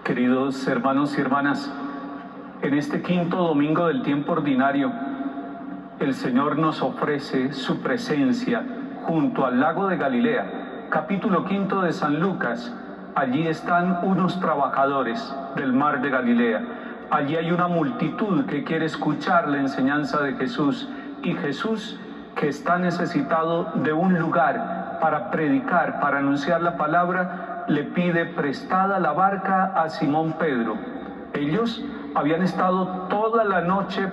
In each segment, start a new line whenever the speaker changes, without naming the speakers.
Queridos hermanos y hermanas, en este quinto domingo del tiempo ordinario, el Señor nos ofrece su presencia junto al lago de Galilea, capítulo quinto de San Lucas. Allí están unos trabajadores del mar de Galilea. Allí hay una multitud que quiere escuchar la enseñanza de Jesús, y Jesús, que está necesitado de un lugar para predicar, para anunciar la palabra, le pide prestada la barca a Simón Pedro. Ellos habían estado toda la noche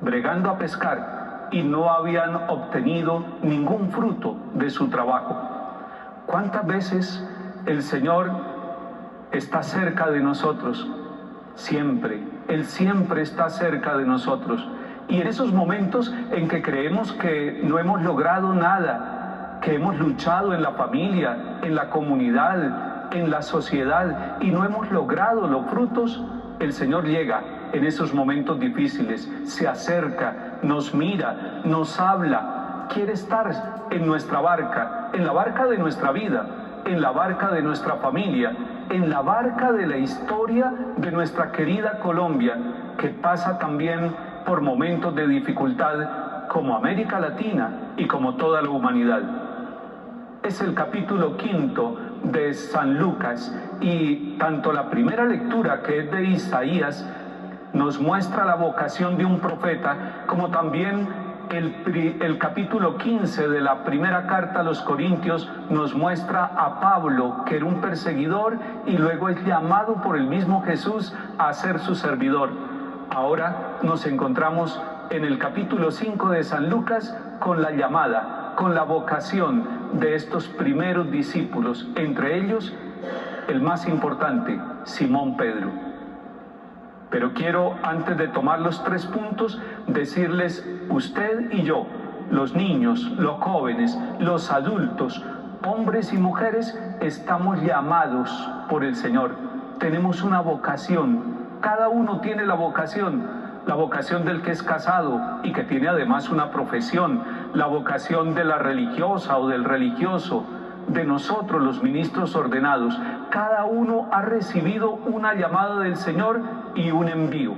bregando a pescar y no habían obtenido ningún fruto de su trabajo. ¿Cuántas veces el Señor está cerca de nosotros? Siempre. Él siempre está cerca de nosotros. Y en esos momentos en que creemos que no hemos logrado nada, que hemos luchado en la familia, en la comunidad, en la sociedad y no hemos logrado los frutos, el Señor llega en esos momentos difíciles, se acerca, nos mira, nos habla, quiere estar en nuestra barca, en la barca de nuestra vida, en la barca de nuestra familia, en la barca de la historia de nuestra querida Colombia, que pasa también por momentos de dificultad como América Latina y como toda la humanidad. Es el capítulo quinto de San Lucas y tanto la primera lectura, que es de Isaías, nos muestra la vocación de un profeta, como también el capítulo 15 de la primera carta a los Corintios nos muestra a Pablo, que era un perseguidor y luego es llamado por el mismo Jesús a ser su servidor. Ahora nos encontramos en el capítulo 5 de San Lucas con la llamada, con la vocación de estos primeros discípulos, entre ellos el más importante, Simón Pedro. Pero quiero, antes de tomar los 3 puntos, decirles, usted y yo, los niños, los jóvenes, los adultos, hombres y mujeres, estamos llamados por el Señor. Tenemos una vocación. Cada uno tiene la vocación del que es casado y que tiene además una profesión, la vocación de la religiosa o del religioso, de nosotros los ministros ordenados. Cada uno ha recibido una llamada del Señor y un envío.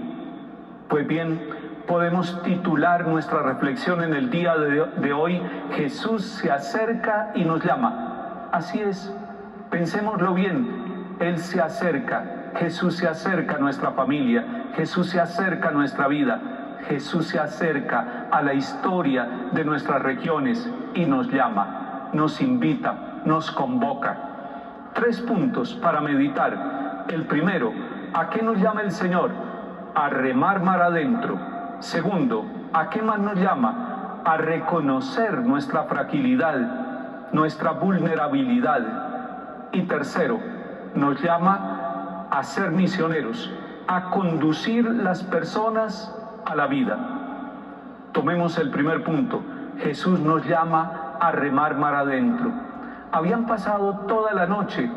Pues bien, podemos titular nuestra reflexión en el día de hoy, Jesús se acerca y nos llama. Así es, pensémoslo bien, Él se acerca. Jesús se acerca a nuestra familia, Jesús se acerca a nuestra vida, Jesús se acerca a la historia de nuestras regiones y nos llama, nos invita, nos convoca. 3 puntos para meditar. El primero, ¿a qué nos llama el Señor? A remar mar adentro. Segundo, ¿a qué más nos llama? A reconocer nuestra fragilidad, nuestra vulnerabilidad. Y tercero, nos llama a ser misioneros, a conducir las personas a la vida. Tomemos el primer punto. Jesús nos llama a remar mar adentro. Habían pasado toda la noche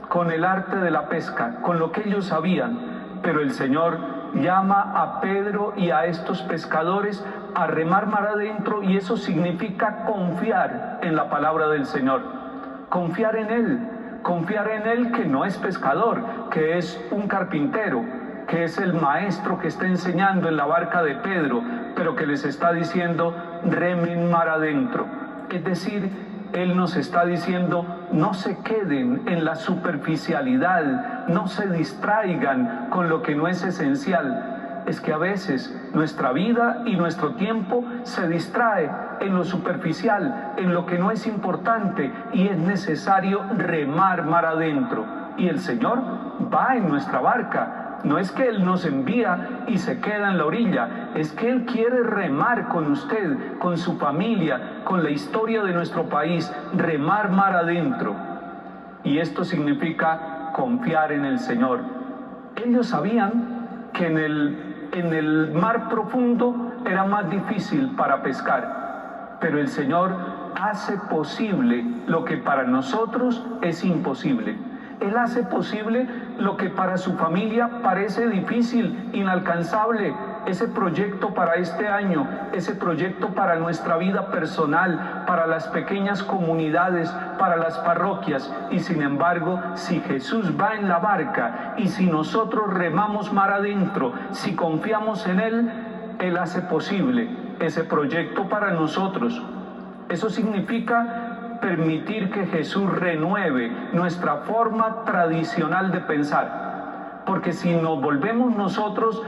con el arte de la pesca, con lo que ellos sabían, pero el Señor llama a Pedro y a estos pescadores a remar mar adentro, y eso significa confiar en la palabra del Señor, confiar en Él que no es pescador, que es un carpintero, que es el maestro que está enseñando en la barca de Pedro, pero que les está diciendo, remen mar adentro. Es decir, Él nos está diciendo, no se queden en la superficialidad, no se distraigan con lo que no es esencial. Es que a veces nuestra vida y nuestro tiempo se distrae en lo superficial, en lo que no es importante, y es necesario remar mar adentro. Y el Señor va en nuestra barca. No es que Él nos envía y se queda en la orilla, es que Él quiere remar con usted, con su familia, con la historia de nuestro país, remar mar adentro. Y esto significa confiar en el Señor. Ellos sabían que en el mar profundo era más difícil para pescar, pero el Señor hace posible lo que para nosotros es imposible. Él hace posible lo que para su familia parece difícil, inalcanzable. ese proyecto para este año, ese proyecto para nuestra vida personal, para las pequeñas comunidades, para las parroquias. Y sin embargo, si Jesús va en la barca y si nosotros remamos mar adentro, si confiamos en Él, Él hace posible ese proyecto para nosotros. Eso significa permitir que Jesús renueve nuestra forma tradicional de pensar. Porque si nos volvemos nosotros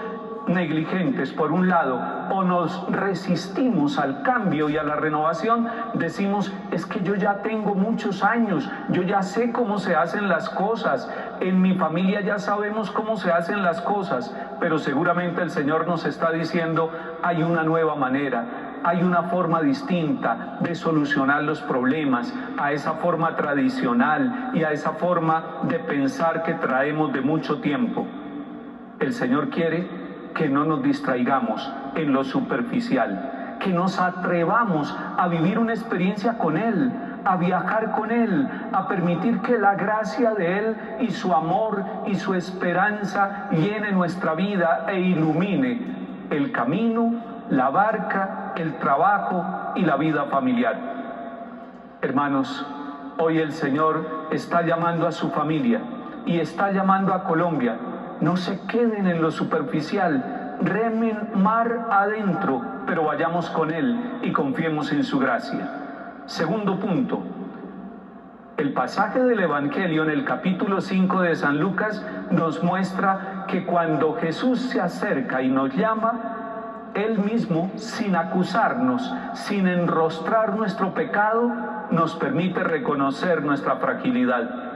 negligentes por un lado o nos resistimos al cambio y a la renovación, decimos: es que yo ya tengo muchos años, yo ya sé cómo se hacen las cosas, en mi familia ya sabemos cómo se hacen las cosas. Pero seguramente el Señor nos está diciendo: hay una nueva manera, hay una forma distinta de solucionar los problemas a esa forma tradicional y a esa forma de pensar que traemos de mucho tiempo. El Señor quiere que no nos distraigamos en lo superficial, que nos atrevamos a vivir una experiencia con Él, a viajar con Él, a permitir que la gracia de Él y su amor y su esperanza llene nuestra vida e ilumine el camino, la barca, el trabajo y la vida familiar. Hermanos, hoy el Señor está llamando a su familia y está llamando a Colombia. No se queden en lo superficial, remen mar adentro, pero vayamos con Él y confiemos en su gracia. Segundo punto, el pasaje del Evangelio en el capítulo 5 de San Lucas nos muestra que cuando Jesús se acerca y nos llama, Él mismo, sin acusarnos, sin enrostrar nuestro pecado, nos permite reconocer nuestra fragilidad.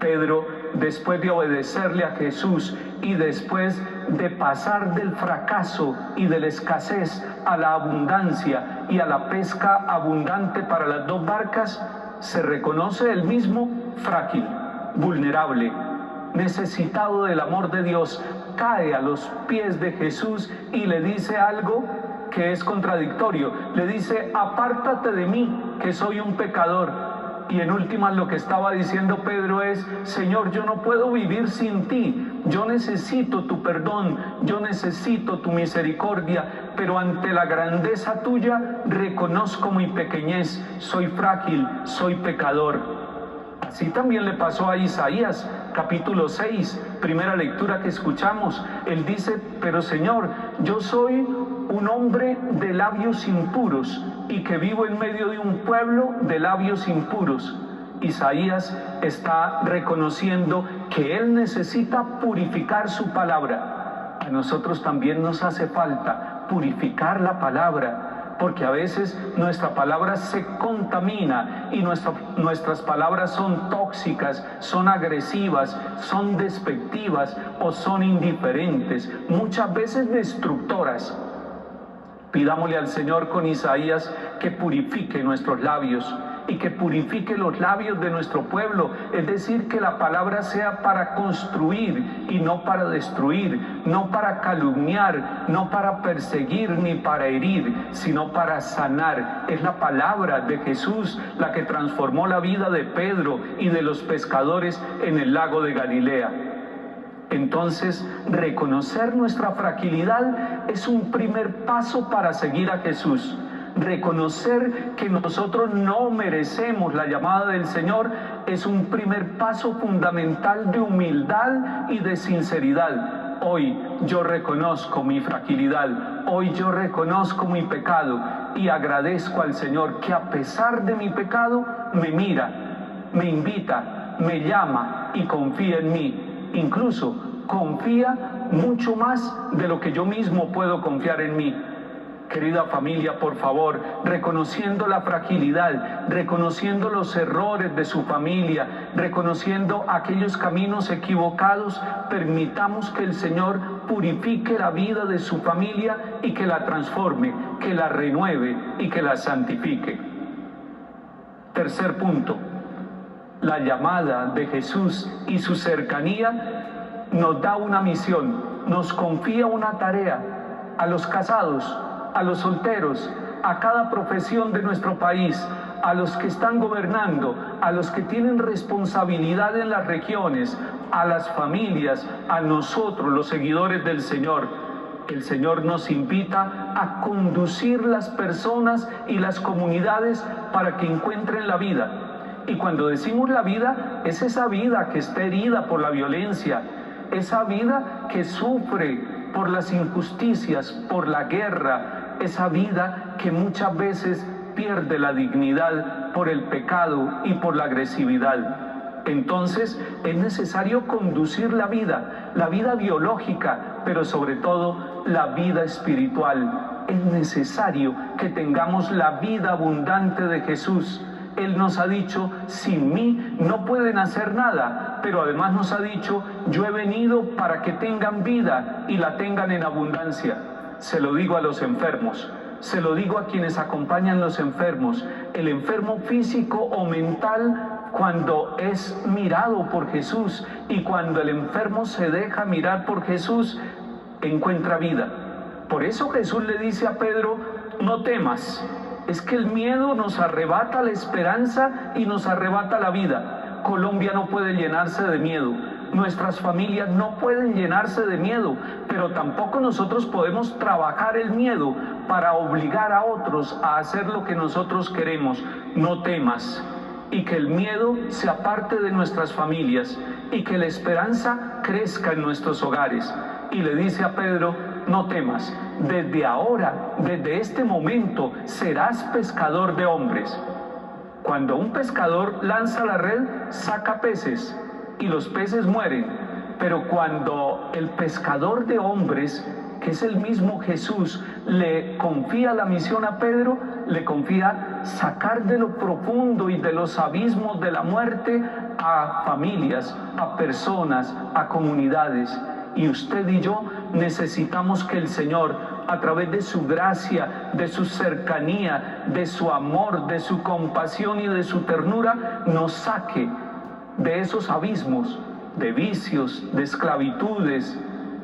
Pedro, después de obedecerle a Jesús y después de pasar del fracaso y de la escasez a la abundancia y a la pesca abundante para las dos barcas, se reconoce él mismo frágil, vulnerable, necesitado del amor de Dios. Cae a los pies de Jesús y le dice algo que es contradictorio. Le dice: apártate de mí, que soy un pecador. Y en últimas lo que estaba diciendo Pedro es: Señor, yo no puedo vivir sin ti, yo necesito tu perdón, yo necesito tu misericordia, pero ante la grandeza tuya reconozco mi pequeñez, soy frágil, soy pecador. Así también le pasó a Isaías, capítulo 6, primera lectura que escuchamos. Él dice: pero Señor, yo soy un hombre de labios impuros y que vivo en medio de un pueblo de labios impuros. Isaías está reconociendo que él necesita purificar su palabra. A nosotros también nos hace falta purificar la palabra, porque a veces nuestra palabra se contamina y nuestras palabras son tóxicas, son agresivas, son despectivas o son indiferentes, muchas veces destructoras. Pidámosle al Señor con Isaías que purifique nuestros labios y que purifique los labios de nuestro pueblo, es decir, que la palabra sea para construir y no para destruir, no para calumniar, no para perseguir ni para herir, sino para sanar. Es la palabra de Jesús la que transformó la vida de Pedro y de los pescadores en el lago de Galilea. Entonces, reconocer nuestra fragilidad es un primer paso para seguir a Jesús. Reconocer que nosotros no merecemos la llamada del Señor es un primer paso fundamental de humildad y de sinceridad. Hoy yo reconozco mi fragilidad, hoy yo reconozco mi pecado y agradezco al Señor que a pesar de mi pecado me mira, me invita, me llama y confía en mí. Incluso confía mucho más de lo que yo mismo puedo confiar en mí. Querida familia, por favor, reconociendo la fragilidad, reconociendo los errores de su familia, reconociendo aquellos caminos equivocados, permitamos que el Señor purifique la vida de su familia y que la transforme, que la renueve y que la santifique. Tercer punto. La llamada de Jesús y su cercanía nos da una misión, nos confía una tarea a los casados, a los solteros, a cada profesión de nuestro país, a los que están gobernando, a los que tienen responsabilidad en las regiones, a las familias, a nosotros, los seguidores del Señor. El Señor nos invita a conducir las personas y las comunidades para que encuentren la vida. Y cuando decimos la vida, es esa vida que está herida por la violencia, esa vida que sufre por las injusticias, por la guerra, esa vida que muchas veces pierde la dignidad por el pecado y por la agresividad. Entonces es necesario conducir la vida biológica, pero sobre todo la vida espiritual. Es necesario que tengamos la vida abundante de Jesús. Él nos ha dicho, sin mí no pueden hacer nada, pero además nos ha dicho, yo he venido para que tengan vida y la tengan en abundancia. Se lo digo a los enfermos, se lo digo a quienes acompañan a los enfermos. El enfermo físico o mental, cuando es mirado por Jesús y cuando el enfermo se deja mirar por Jesús, encuentra vida. Por eso Jesús le dice a Pedro, no temas. Es que el miedo nos arrebata la esperanza y nos arrebata la vida. Colombia no puede llenarse de miedo. Nuestras familias no pueden llenarse de miedo, pero tampoco nosotros podemos trabajar el miedo para obligar a otros a hacer lo que nosotros queremos. No temas. Y que el miedo se aparte de nuestras familias y que la esperanza crezca en nuestros hogares. Y le dice a Pedro, no temas, desde ahora, desde este momento, serás pescador de hombres. Cuando un pescador lanza la red, saca peces y los peces mueren. Pero cuando el pescador de hombres, que es el mismo Jesús, le confía la misión a Pedro, le confía sacar de lo profundo y de los abismos de la muerte a familias, a personas, a comunidades. Y usted y yo necesitamos que el Señor, a través de su gracia, de su cercanía, de su amor, de su compasión y de su ternura, nos saque de esos abismos, de vicios, de esclavitudes,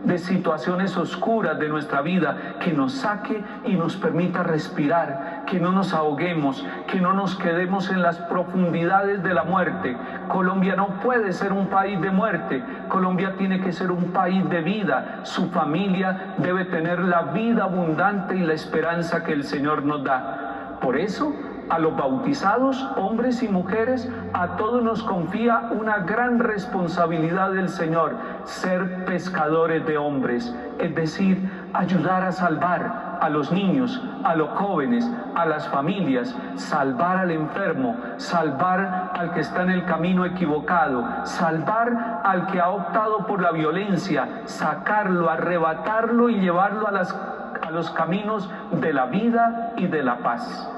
de situaciones oscuras de nuestra vida, que nos saque y nos permita respirar, que no nos ahoguemos, que no nos quedemos en las profundidades de la muerte. Colombia no puede ser un país de muerte, Colombia tiene que ser un país de vida. Su familia debe tener la vida abundante y la esperanza que el Señor nos da. Por eso, a los bautizados, hombres y mujeres, a todos nos confía una gran responsabilidad del Señor, ser pescadores de hombres, es decir, ayudar a salvar a los niños, a los jóvenes, a las familias, salvar al enfermo, salvar al que está en el camino equivocado, salvar al que ha optado por la violencia, sacarlo, arrebatarlo y llevarlo a los caminos de la vida y de la paz.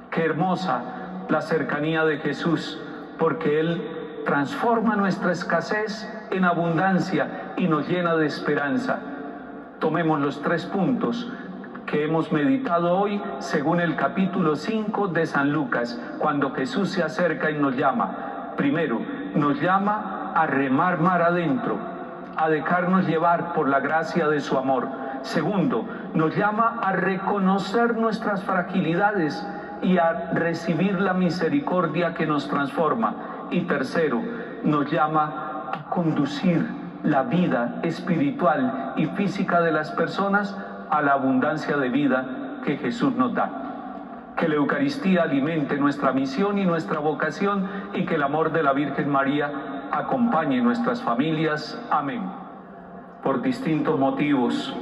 Qué hermosa la cercanía de Jesús, porque Él transforma nuestra escasez en abundancia y nos llena de esperanza. Tomemos los 3 puntos que hemos meditado hoy según el capítulo 5 de San Lucas, cuando Jesús se acerca y nos llama. Primero, nos llama a remar mar adentro, a dejarnos llevar por la gracia de su amor. Segundo, nos llama a reconocer nuestras fragilidades y a recibir la misericordia que nos transforma. Y tercero, nos llama a conducir la vida espiritual y física de las personas a la abundancia de vida que Jesús nos da. Que la Eucaristía alimente nuestra misión y nuestra vocación, y que el amor de la Virgen María acompañe nuestras familias. Amén. Por distintos motivos,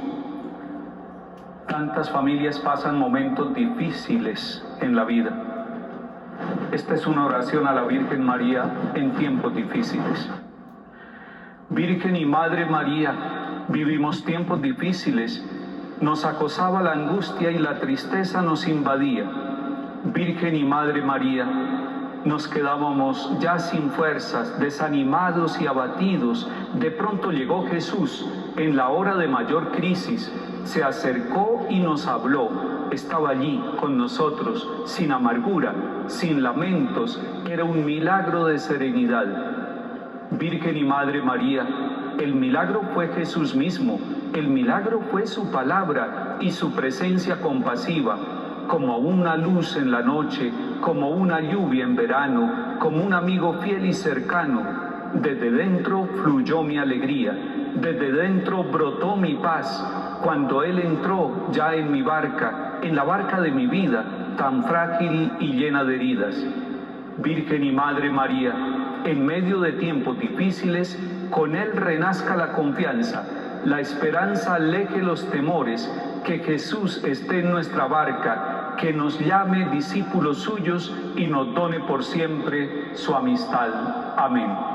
tantas familias pasan momentos difíciles en la vida. Esta es una oración a la Virgen María en tiempos difíciles. Virgen y Madre María, vivimos tiempos difíciles. Nos acosaba la angustia y la tristeza nos invadía. Virgen y Madre María, nos quedábamos ya sin fuerzas, desanimados y abatidos. De pronto llegó Jesús en la hora de mayor crisis. Se acercó y nos habló. Estaba allí con nosotros, sin amargura, sin lamentos. Era un milagro de serenidad. Virgen y Madre María, el milagro fue Jesús mismo. El milagro fue su palabra y su presencia compasiva, como una luz en la noche, como una lluvia en verano, como un amigo fiel y cercano. Desde dentro fluyó mi alegría, desde dentro brotó mi paz. cuando Él entró ya en mi barca, en la barca de mi vida, tan frágil y llena de heridas. Virgen y Madre María, en medio de tiempos difíciles, con Él renazca la confianza, la esperanza aleje los temores, que Jesús esté en nuestra barca, que nos llame discípulos suyos y nos done por siempre su amistad. Amén.